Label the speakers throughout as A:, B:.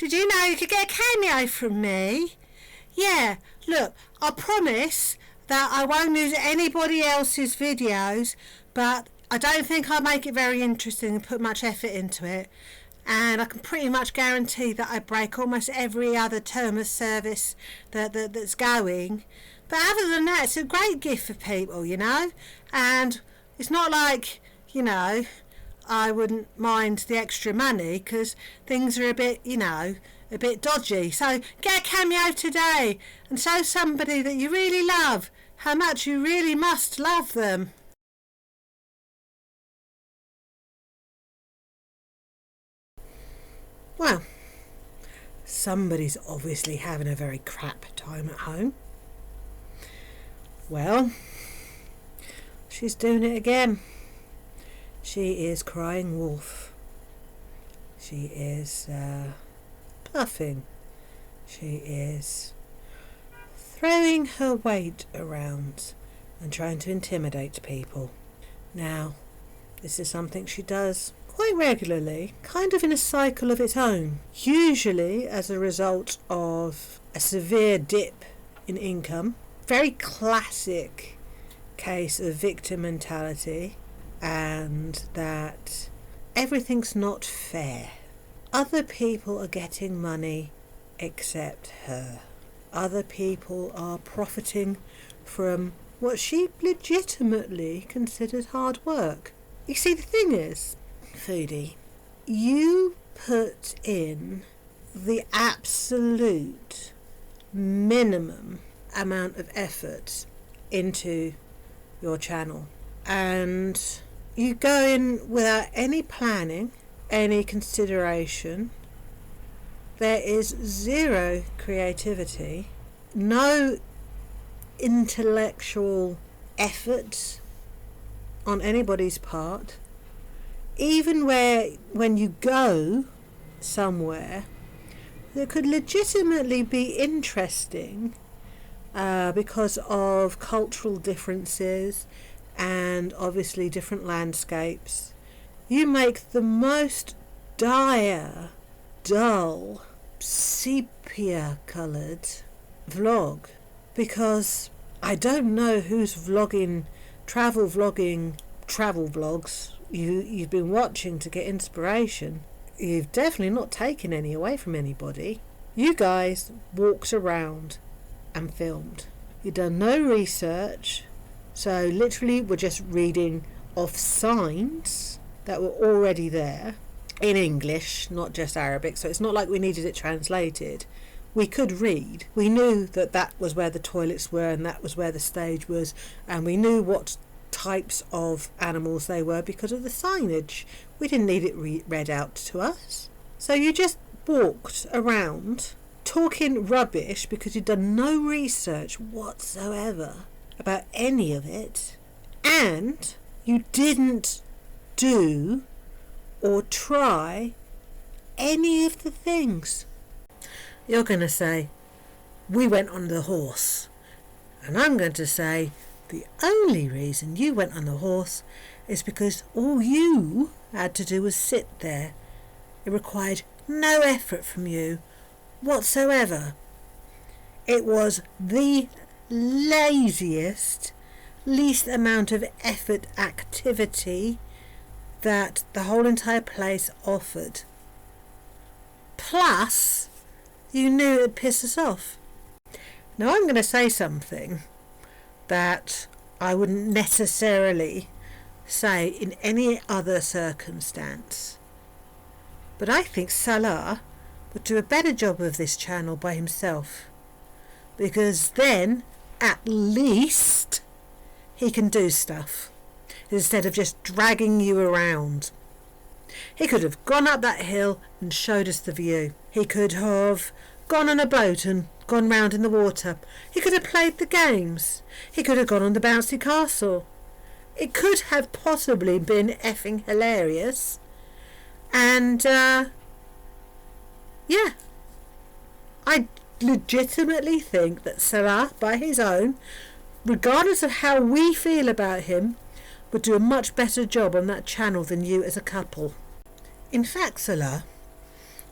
A: Did you know you could get a cameo from me? Yeah, look, I promise that I won't use anybody else's videos, but I don't think I'll make it very interesting and put much effort into it. And I can pretty much guarantee that I break almost every other term of service that's going. But other than that, it's a great gift for people, you know. And it's not like, you know, I wouldn't mind the extra money because things are a bit, you know, a bit dodgy. So get a cameo today and show somebody that you really love how much you really must love them. Well, somebody's obviously having a very crap time at home. Well, she's doing it again. She is crying wolf. She is puffing. She is throwing her weight around and trying to intimidate people. Now, this is something she does quite regularly, kind of in a cycle of its own, usually as a result of a severe dip in income. Very classic case of victim mentality, and that everything's not fair. Other people are getting money except her. Other people are profiting from what she legitimately considers hard work. You see, the thing is, Foodie, you put in the absolute minimum amount of effort into your channel, and you go in without any planning, any consideration. There is zero creativity, no intellectual effort on anybody's part. Even when you go somewhere that could legitimately be interesting because of cultural differences and obviously different landscapes, you make the most dire, dull, sepia-coloured vlog, because I don't know who's vlogging travel vlogs you've been watching to get inspiration. You've definitely not taken any away from anybody. You guys walked around and filmed. You've done no research, so literally we're just reading off signs that were already there in English, not just Arabic, so it's not like we needed it translated. We could read. We knew that was where the toilets were and that was where the stage was, and we knew what types of animals they were because of the signage. We didn't need it read out to us. So you just walked around talking rubbish because you'd done no research whatsoever about any of it, and you didn't do or try any of the things. You're going to say, we went on the horse. And I'm going to say, the only reason you went on the horse is because all you had to do was sit there. It required no effort from you whatsoever. It was the laziest, least amount of effort activity that the whole entire place offered. Plus, you knew it would piss us off. Now I'm going to say something that I wouldn't necessarily say in any other circumstance. But I think Salah would do a better job of this channel by himself, because then at least he can do stuff instead of just dragging you around. He could have gone up that hill and showed us the view. He could have gone on a boat and gone round in the water. He could have played the games. He could have gone on the bouncy castle. It could have possibly been effing hilarious. And yeah, I legitimately think that Salah, by his own, regardless of how we feel about him, would do a much better job on that channel than you as a couple. In fact, Salah,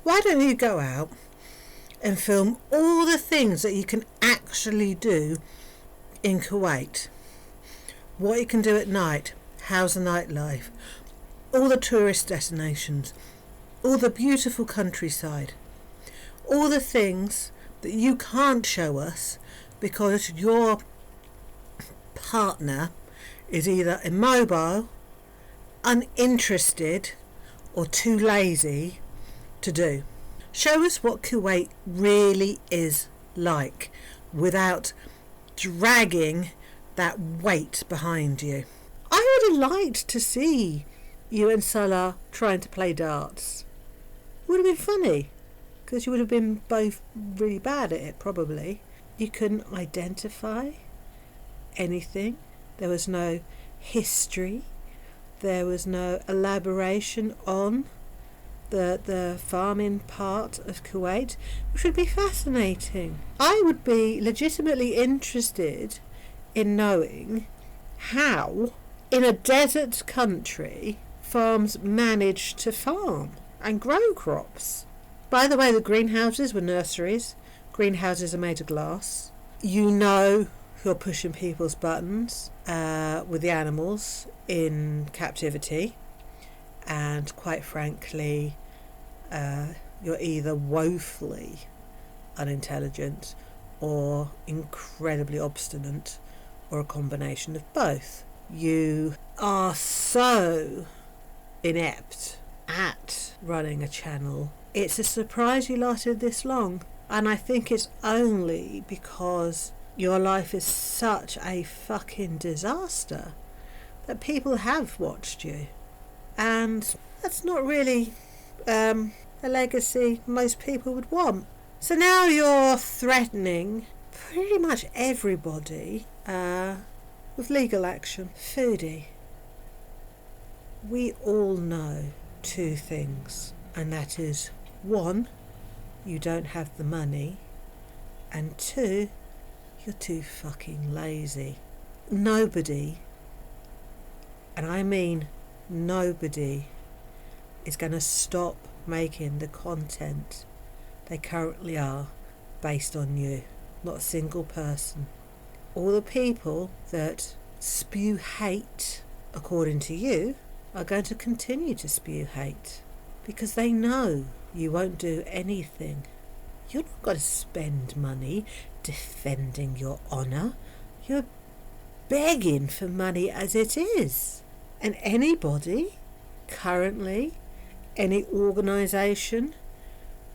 A: Why don't you go out and film all the things that you can actually do in Kuwait? What you can do at night, how's the nightlife, all the tourist destinations, all the beautiful countryside, all the things that you can't show us because your partner is either immobile, uninterested, or too lazy to do. Show us what Kuwait really is like without dragging that weight behind you. I would have liked to see you and Salah trying to play darts. It would have been funny, because you would have been both really bad at it probably. You couldn't identify anything. There was no history. There was no elaboration on the farming part of Kuwait, which would be fascinating. I would be legitimately interested in knowing how, in a desert country, farms manage to farm and grow crops. By the way, the greenhouses were nurseries. Greenhouses are made of glass. You know who're pushing people's buttons with the animals in captivity, and quite frankly, you're either woefully unintelligent or incredibly obstinate, or a combination of both. You are so inept at running a channel. It's a surprise you lasted this long, and I think it's only because your life is such a fucking disaster that people have watched you, and that's not really a legacy most people would want. So now you're threatening pretty much everybody with legal action. Foodie, we all know two things, and that is, one, you don't have the money, and two, you're too fucking lazy. Nobody, and I mean nobody, is going to stop making the content they currently are based on you. Not a single person. All the people that spew hate, according to you, are going to continue to spew hate because they know you won't do anything. You're not going to spend money defending your honour. You're begging for money as it is. And anybody, currently, any organisation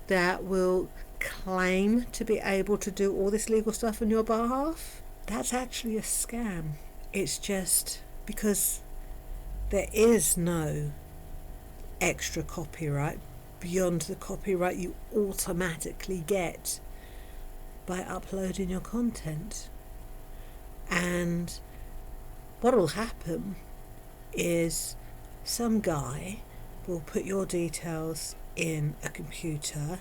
A: that will claim to be able to do all this legal stuff on your behalf, that's actually a scam. It's just because there is no extra copyright beyond the copyright you automatically get by uploading your content. And what will happen is some guy will put your details in a computer,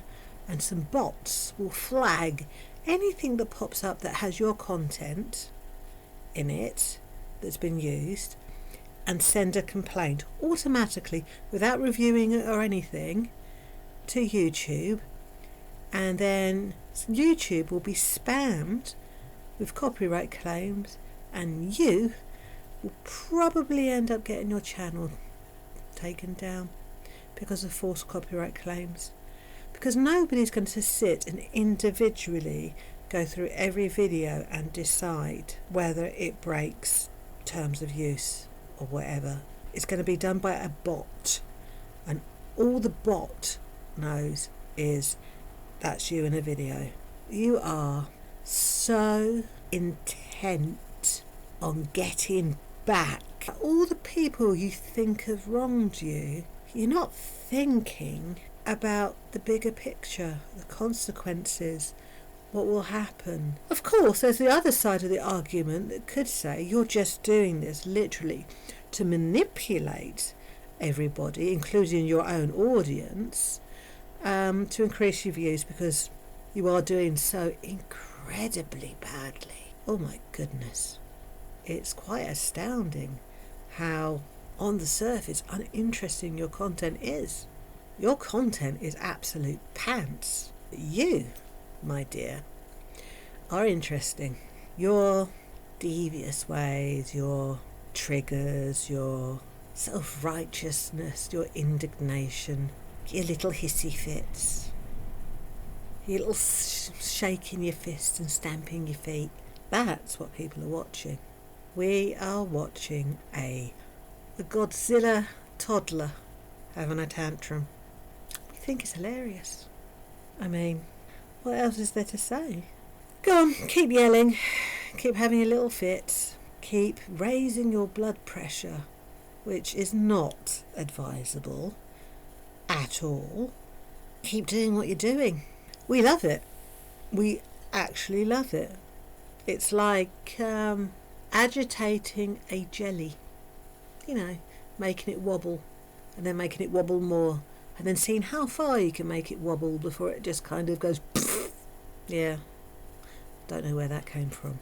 A: and some bots will flag anything that pops up that has your content in it that's been used, and send a complaint automatically without reviewing it or anything to YouTube, and then YouTube will be spammed with copyright claims, and you will probably end up getting your channel taken down because of false copyright claims. Because nobody's going to sit and individually go through every video and decide whether it breaks terms of use or whatever. It's going to be done by a bot, and all the bot knows is that's you in a video. You are so intent on getting back at all the people you think have wronged you. You're not thinking about the bigger picture, the consequences, what will happen. Of course, there's the other side of the argument that could say you're just doing this literally to manipulate everybody, including your own audience, to increase your views because you are doing so incredibly badly. Oh my goodness. It's quite astounding how, on the surface, uninteresting your content is. Your content is absolute pants. You, my dear, are interesting. Your devious ways, your triggers, your self-righteousness, your indignation, your little hissy fits, your little shaking your fists and stamping your feet. That's what people are watching. We are watching a Godzilla toddler having a tantrum. We think it's hilarious. I mean, what else is there to say? Go on, keep yelling, keep having your little fits, keep raising your blood pressure, which is not advisable at all. Keep doing what you're doing. We love it. We actually love it. It's like agitating a jelly. You know, making it wobble and then making it wobble more and then seeing how far you can make it wobble before it just kind of goes. Yeah, don't know where that came from.